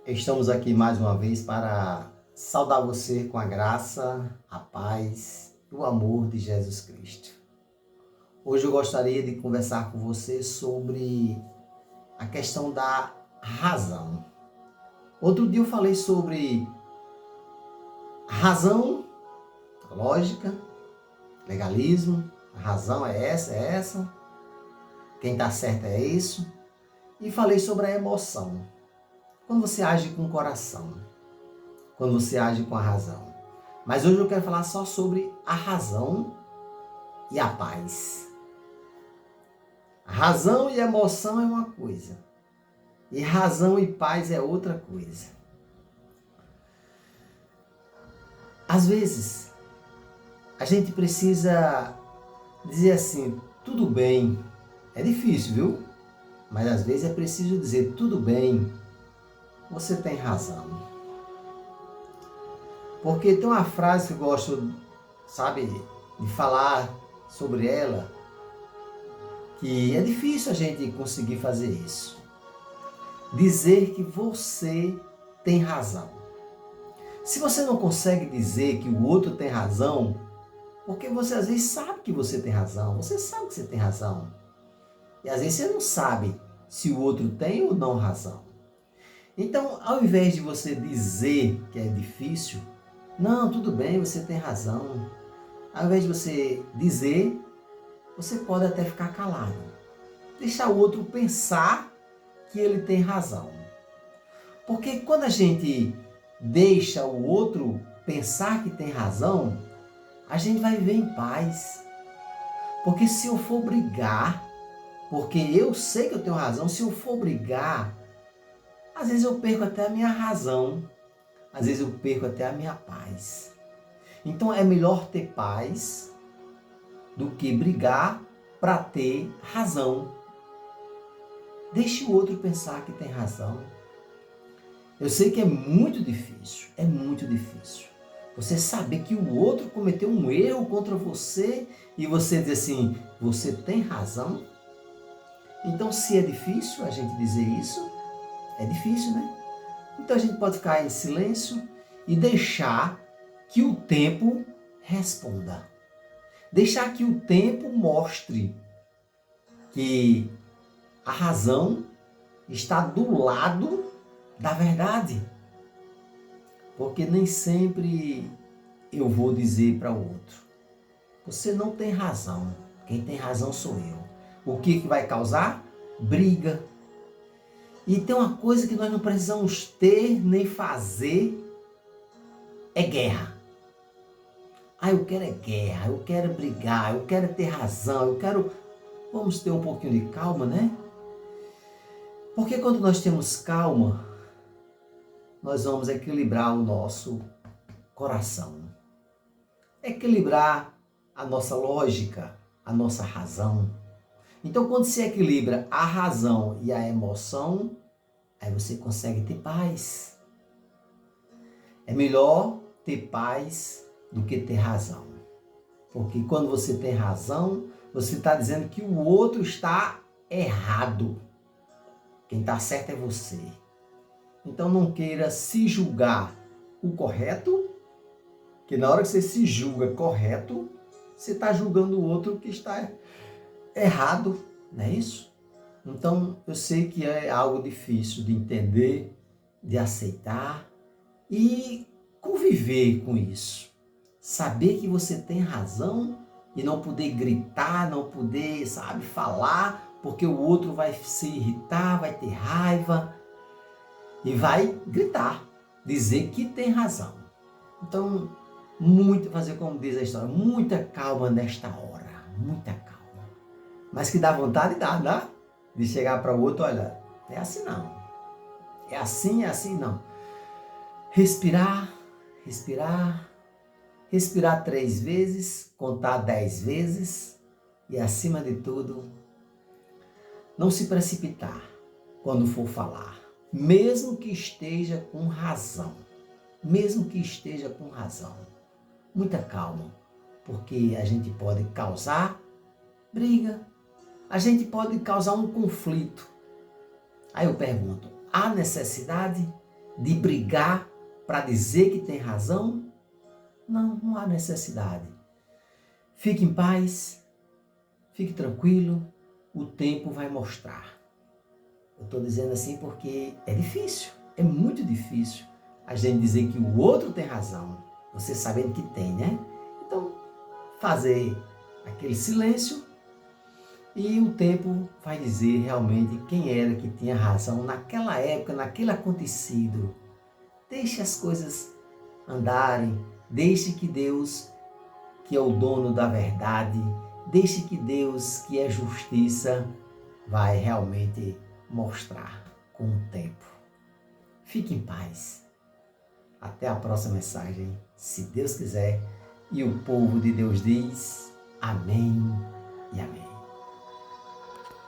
Estamos aqui mais uma vez para saudar você com a graça, a paz e o amor de Jesus Cristo. Hoje eu gostaria de conversar com você sobre a questão da razão. Outro dia eu falei sobre razão, lógica, legalismo, a razão é essa, quem está certo é isso. E falei sobre a emoção. Quando você age com o coração, quando você age com a razão. Mas hoje eu quero falar só sobre a razão e a paz. A razão e a emoção é uma coisa, e razão e paz é outra coisa. Às vezes, a gente precisa dizer assim, tudo bem. É difícil, viu? Mas às vezes é preciso dizer, tudo bem, você tem razão. Porque tem uma frase que eu gosto, sabe, de falar sobre ela, que é difícil a gente conseguir fazer isso. Dizer que você tem razão. Se você não consegue dizer que o outro tem razão, porque você às vezes sabe que você tem razão, você sabe que você tem razão. E às vezes você não sabe se o outro tem ou não razão. Então, ao invés de você dizer que é difícil, não, tudo bem, você tem razão. Ao invés de você dizer, você pode até ficar calado. Deixar o outro pensar que ele tem razão. Porque quando a gente deixa o outro pensar que tem razão, a gente vai viver em paz. Porque se eu for brigar, porque eu sei que eu tenho razão, se eu for brigar, às vezes eu perco até a minha razão, às vezes eu perco até a minha paz. Então é melhor ter paz do que brigar para ter razão. Deixe o outro pensar que tem razão. Eu sei que é muito difícil, é muito difícil. Você saber que o outro cometeu um erro contra você e você dizer assim, você tem razão? Então, se é difícil a gente dizer isso, é difícil, né? Então a gente pode ficar em silêncio e deixar que o tempo responda. Deixar que o tempo mostre que a razão está do lado da verdade. Porque nem sempre eu vou dizer para o outro, você não tem razão, quem tem razão sou eu. O que vai causar? Briga. E tem uma coisa que nós não precisamos ter nem fazer, é guerra. Eu quero é guerra, eu quero brigar, eu quero ter razão, eu quero... Vamos ter um pouquinho de calma, né? Porque quando nós temos calma, nós vamos equilibrar o nosso coração. Equilibrar a nossa lógica, a nossa razão. Então, quando se equilibra a razão e a emoção, aí você consegue ter paz. É melhor ter paz do que ter razão. Porque quando você tem razão, você está dizendo que o outro está errado. Quem está certo é você. Então não queira se julgar o correto, que na hora que você se julga correto, você está julgando o outro que está errado, não é isso? Então eu sei que é algo difícil de entender, de aceitar e conviver com isso. Saber que você tem razão e não poder gritar, não poder, falar, porque o outro vai se irritar, vai ter raiva e vai gritar, dizer que tem razão. Então, fazer como diz a história, muita calma nesta hora, muita calma. Mas que dá vontade, dá, de chegar para o outro, olha, é assim não, é assim não. Respirar, respirar, respirar 3 vezes, contar 10 vezes e, acima de tudo, não se precipitar quando for falar, mesmo que esteja com razão. Mesmo que esteja com razão. Muita calma, porque a gente pode causar briga, a gente pode causar um conflito. Aí eu pergunto, há necessidade? de brigar para dizer que tem razão, não há necessidade. Fique em paz, fique tranquilo, o tempo vai mostrar. Eu estou dizendo assim porque é difícil, é muito difícil a gente dizer que o outro tem razão, você sabendo que tem, né? Então, fazer aquele silêncio e o tempo vai dizer realmente quem era que tinha razão naquela época, naquele acontecido. Deixe as coisas andarem, deixe que Deus, que é o dono da verdade, deixe que Deus, que é justiça, vai realmente mostrar com o tempo. Fique em paz. Até a próxima mensagem, se Deus quiser. E o povo de Deus diz amém e amém.